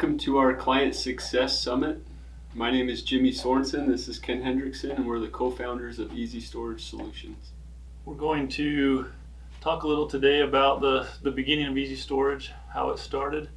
Welcome to our Client Success Summit. My name is Jimmy Sorensen. This is Ken Hendrickson, and we're the co-founders of Easy Storage Solutions. We're going to talk a little today about the beginning of Easy Storage, how it started,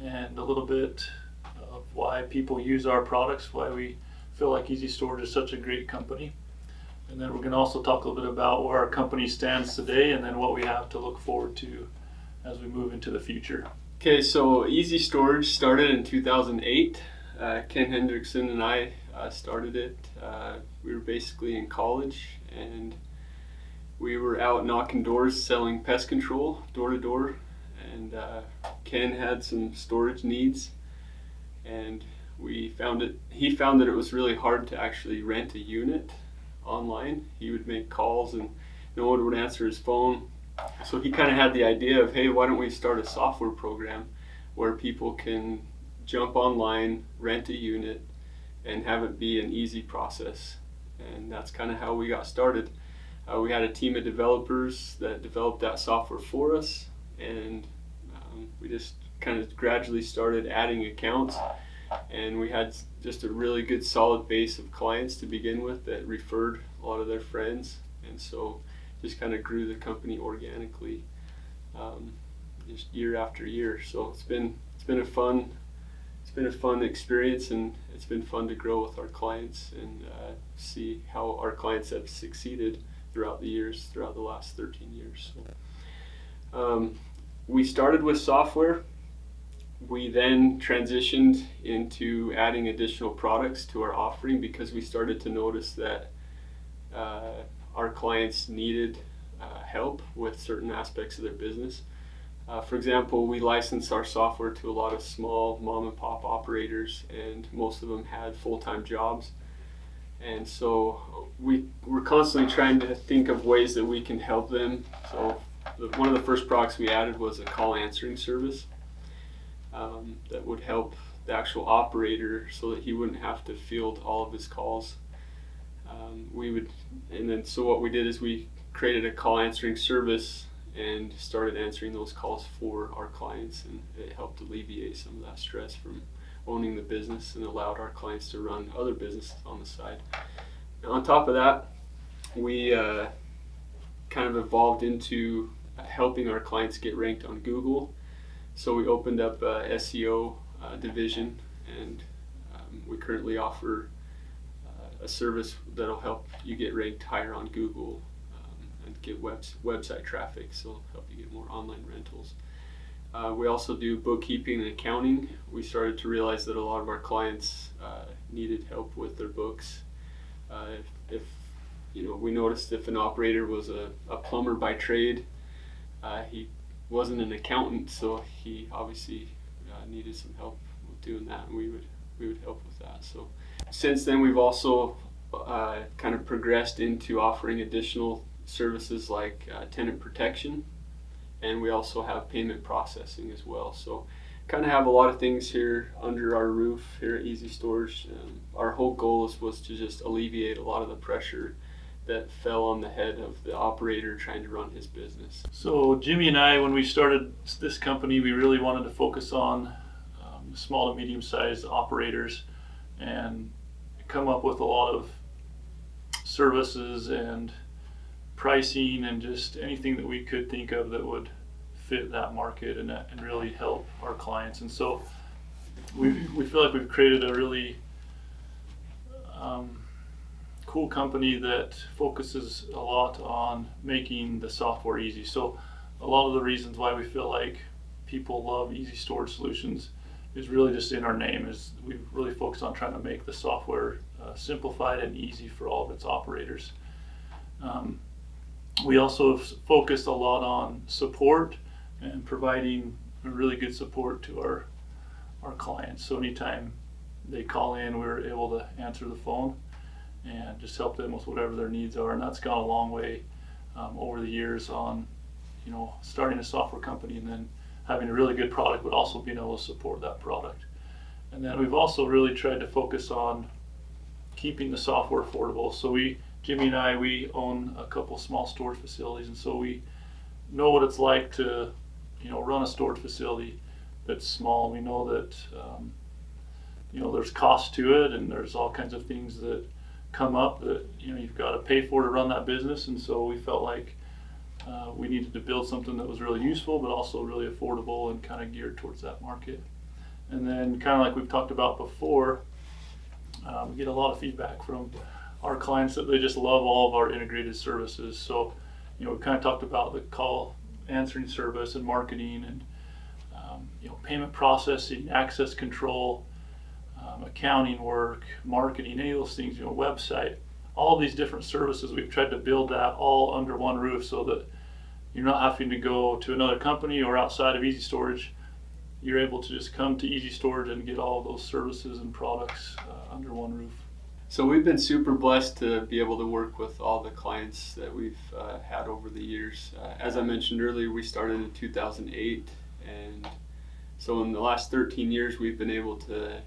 and a little bit of why people use our products, why we feel like Easy Storage is such a great company. And then we're going to also talk a little bit about where our company stands today and then what we have to look forward to as we move into the future. Okay, so Easy Storage started in 2008. Ken Hendrickson and I started it. We were basically in college, and we were out knocking doors selling pest control door to door. And Ken had some storage needs, and he found that it was really hard to actually rent a unit online. He would make calls and no one would answer his phone. So he kind of had the idea of, hey, why don't we start a software program where people can jump online, rent a unit, and have it be an easy process. And that's kind of how we got started. We had a team of developers that developed that software for us, and we just kind of gradually started adding accounts, and we had just a really good solid base of clients to begin with that referred a lot of their friends, and so just kind of grew the company organically, just year after year. So it's been a fun experience, and it's been fun to grow with our clients and see how our clients have succeeded throughout the years, throughout the last 13 years. So, we started with software. We then transitioned into adding additional products to our offering because we started to notice that our clients needed help with certain aspects of their business. For example, we license our software to a lot of small mom and pop operators, and most of them had full-time jobs. And so we're constantly trying to think of ways that we can help them. So one of the first products we added was a call answering service that would help the actual operator so that he wouldn't have to field all of his calls. So what we did is we created a call answering service and started answering those calls for our clients, and it helped alleviate some of that stress from owning the business and allowed our clients to run other businesses on the side. Now, on top of that, we kind of evolved into helping our clients get ranked on Google. So we opened up a SEO division, and we currently offer a service that'll help you get ranked higher on Google and get website traffic, so help you get more online rentals. We also do bookkeeping and accounting. We started to realize that a lot of our clients needed help with their books. We noticed if an operator was a plumber by trade, he wasn't an accountant, so he obviously needed some help with doing that, and we would help with that. So since then, we've also kind of progressed into offering additional services like tenant protection, and we also have payment processing as well. So kind of have a lot of things here under our roof here at Easy Storage. Our whole goal was to just alleviate a lot of the pressure that fell on the head of the operator trying to run his business. So Jimmy and I, when we started this company, we really wanted to focus on small to medium-sized operators and come up with a lot of services and pricing and just anything that we could think of that would fit that market and really help our clients. And so we feel like we've created a really cool company that focuses a lot on making the software easy. So a lot of the reasons why we feel like people love Easy Storage Solutions is really just in our name. Is we've really focused on trying to make the software simplified and easy for all of its operators. We also have focused a lot on support and providing really good support to our clients. So anytime they call in, we're able to answer the phone and just help them with whatever their needs are. And that's gone a long way over the years on, starting a software company and then having a really good product, but also being able to support that product. And then we've also really tried to focus on keeping the software affordable. So Jimmy and I, we own a couple small storage facilities, and so we know what it's like to, run a storage facility that's small. We know that there's cost to it, and there's all kinds of things that come up that you've got to pay for to run that business. And so we felt like we needed to build something that was really useful, but also really affordable and kind of geared towards that market. And then, kind of like we've talked about before, we get a lot of feedback from our clients that they just love all of our integrated services. So, we've kind of talked about the call answering service and marketing and payment processing, access control, accounting work, marketing, any of those things, website, all these different services. We've tried to build that all under one roof so that you're not having to go to another company or outside of Easy Storage. You're able to just come to Easy Storage and get all of those services and products under one roof. So we've been super blessed to be able to work with all the clients that we've had over the years. As I mentioned earlier, we started in 2008, and so in the last 13 years, we've been able to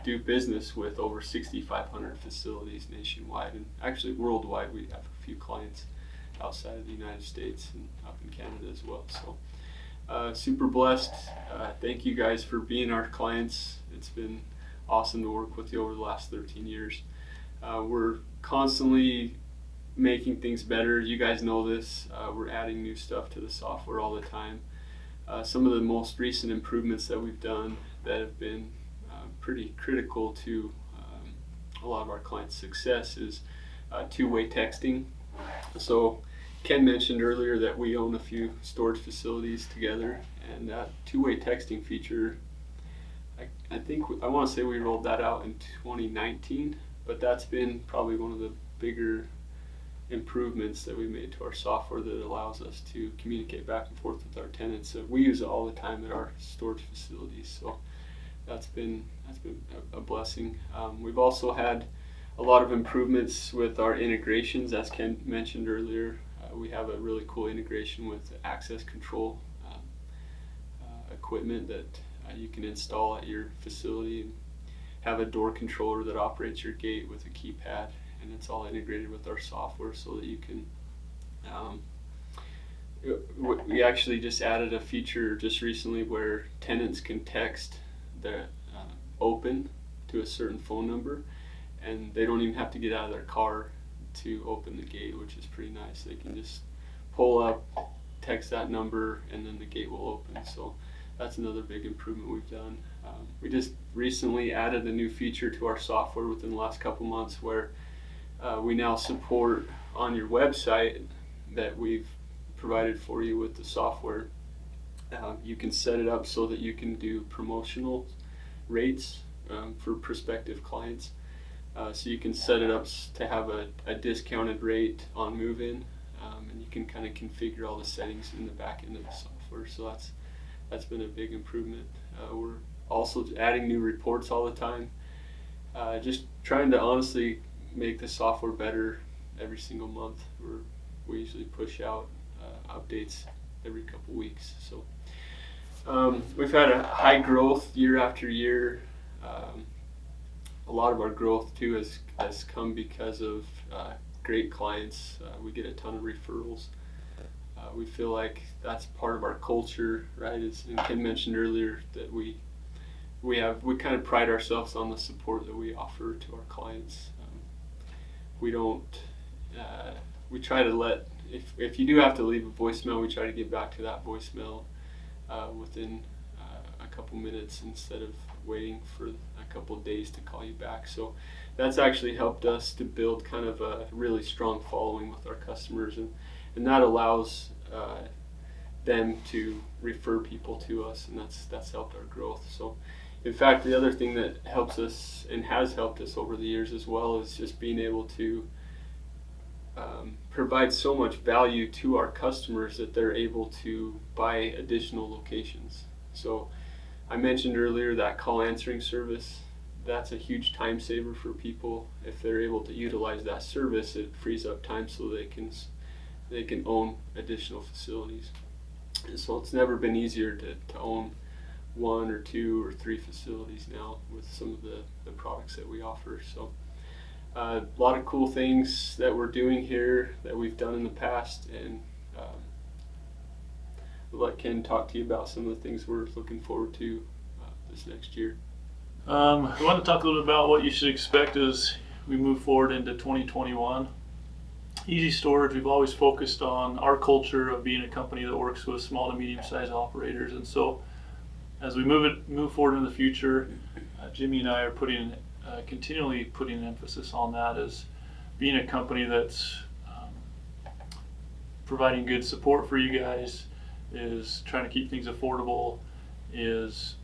do business with over 6,500 facilities nationwide, and actually worldwide. We have a few clients outside of the United States and up in Canada as well. So super blessed. Thank you guys for being our clients. It's been awesome to work with you over the last 13 years. We're constantly making things better. You guys know this. We're adding new stuff to the software all the time. Some of the most recent improvements that we've done that have been pretty critical to a lot of our clients' success is two-way texting. So Ken mentioned earlier that we own a few storage facilities together, and that two-way texting feature, I want to say we rolled that out in 2019, but that's been probably one of the bigger improvements that we made to our software that allows us to communicate back and forth with our tenants. So we use it all the time at our storage facilities. So that's been a blessing. We've also had a lot of improvements with our integrations, as Ken mentioned earlier. We have a really cool integration with access control equipment that you can install at your facility and have a door controller that operates your gate with a keypad, and it's all integrated with our software so that you can we actually just added a feature just recently where tenants can text the open to a certain phone number, and they don't even have to get out of their car to open the gate, which is pretty nice. They can just pull up, text that number, and then the gate will open. So that's another big improvement we've done. We just recently added a new feature to our software within the last couple months where we now support on your website that we've provided for you with the software. You can set it up so that you can do promotional rates for prospective clients. So you can set it up to have a discounted rate on move-in, and you can kind of configure all the settings in the back end of the software. So that's been a big improvement. We're also adding new reports all the time. Just trying to honestly make the software better every single month. We usually push out updates every couple weeks. So we've had a high growth year after year. A lot of our growth too has come because of great clients. We get a ton of referrals. We feel like that's part of our culture, right? As Ken mentioned earlier, that we kind of pride ourselves on the support that we offer to our clients. We try to if you do have to leave a voicemail, we try to get back to that voicemail within a couple minutes instead of waiting for a couple of days to call you back. So that's actually helped us to build kind of a really strong following with our customers, and that allows them to refer people to us, and that's helped our growth. So in fact, the other thing that helps us and has helped us over the years as well is just being able to provide so much value to our customers that they're able to buy additional locations. So I mentioned earlier that call answering service. That's a huge time saver for people. If they're able to utilize that service, it frees up time so they can own additional facilities. And so it's never been easier to own 1 or 2 or 3 facilities now with some of the products that we offer. So a lot of cool things that we're doing here that we've done in the past, and we'll let Ken talk to you about some of the things we're looking forward to this next year. I want to talk a little bit about what you should expect as we move forward into 2021. Easy Storage, we've always focused on our culture of being a company that works with small to medium-sized operators, and so as we move forward in the future, Jimmy and I are continually putting an emphasis on that as being a company that's providing good support for you guys, is trying to keep things affordable, is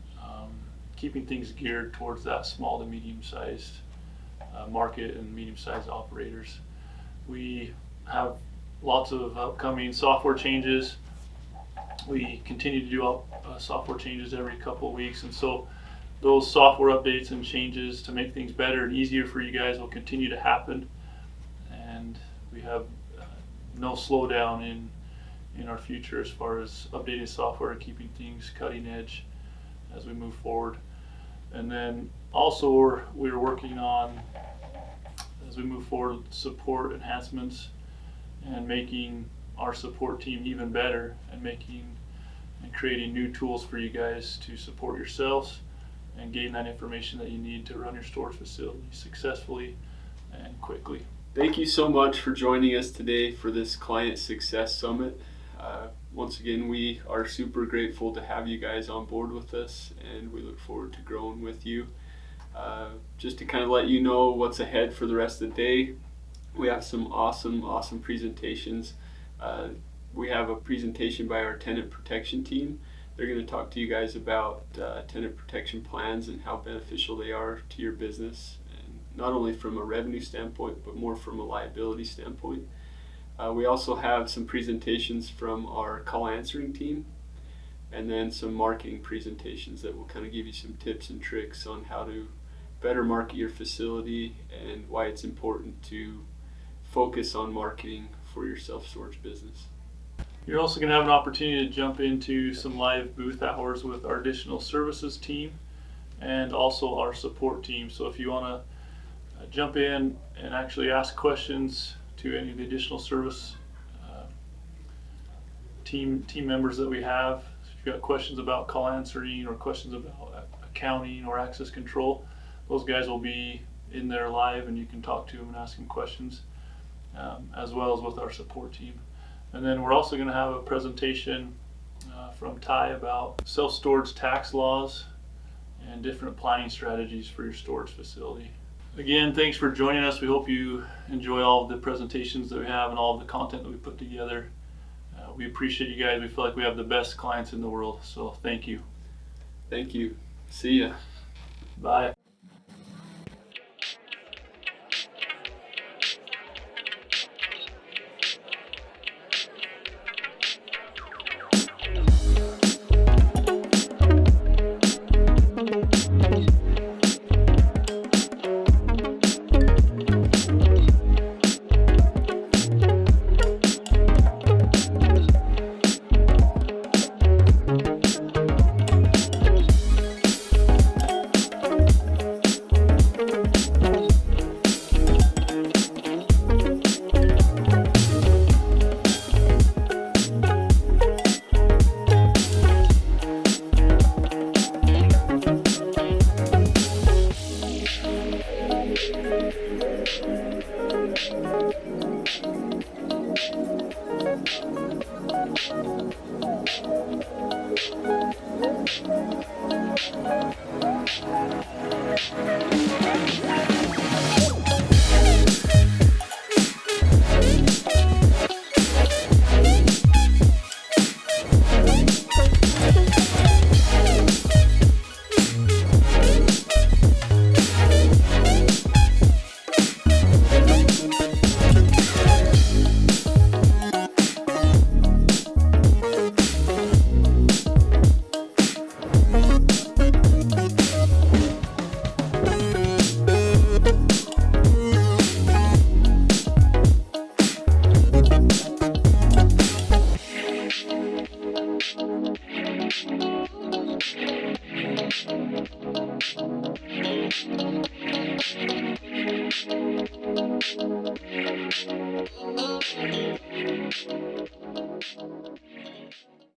keeping things geared towards that small to medium-sized market and medium-sized operators. We have lots of upcoming software changes. We continue to do software changes every couple of weeks, and so those software updates and changes to make things better and easier for you guys will continue to happen, and we have no slowdown in our future as far as updating software and keeping things cutting edge as we move forward. And then also we're working on, as we move forward, support enhancements and making our support team even better, and creating new tools for you guys to support yourselves and gain that information that you need to run your storage facility successfully and quickly. Thank you so much for joining us today for this Client Success Summit. Once again, we are super grateful to have you guys on board with us, and we look forward to growing with you. Just to kind of let you know what's ahead for the rest of the day, we have some awesome presentations. We have a presentation by our tenant protection team. They're going to talk to you guys about tenant protection plans and how beneficial they are to your business, and not only from a revenue standpoint, but more from a liability standpoint. We also have some presentations from our call answering team, and then some marketing presentations that will kind of give you some tips and tricks on how to better market your facility and why it's important to focus on marketing for your self-storage business. You're also going to have an opportunity to jump into some live booth hours with our additional services team and also our support team. So if you want to jump in and actually ask questions to any of the additional service team members that we have, if you've got questions about call answering or questions about accounting or access control, those guys will be in there live, and you can talk to them and ask them questions, as well as with our support team. And then we're also going to have a presentation from Ty about self-storage tax laws and different planning strategies for your storage facility. Again, thanks for joining us. We hope you enjoy all of the presentations that we have and all of the content that we put together. We appreciate you guys. We feel like we have the best clients in the world, so thank you. Thank you. See ya. Bye.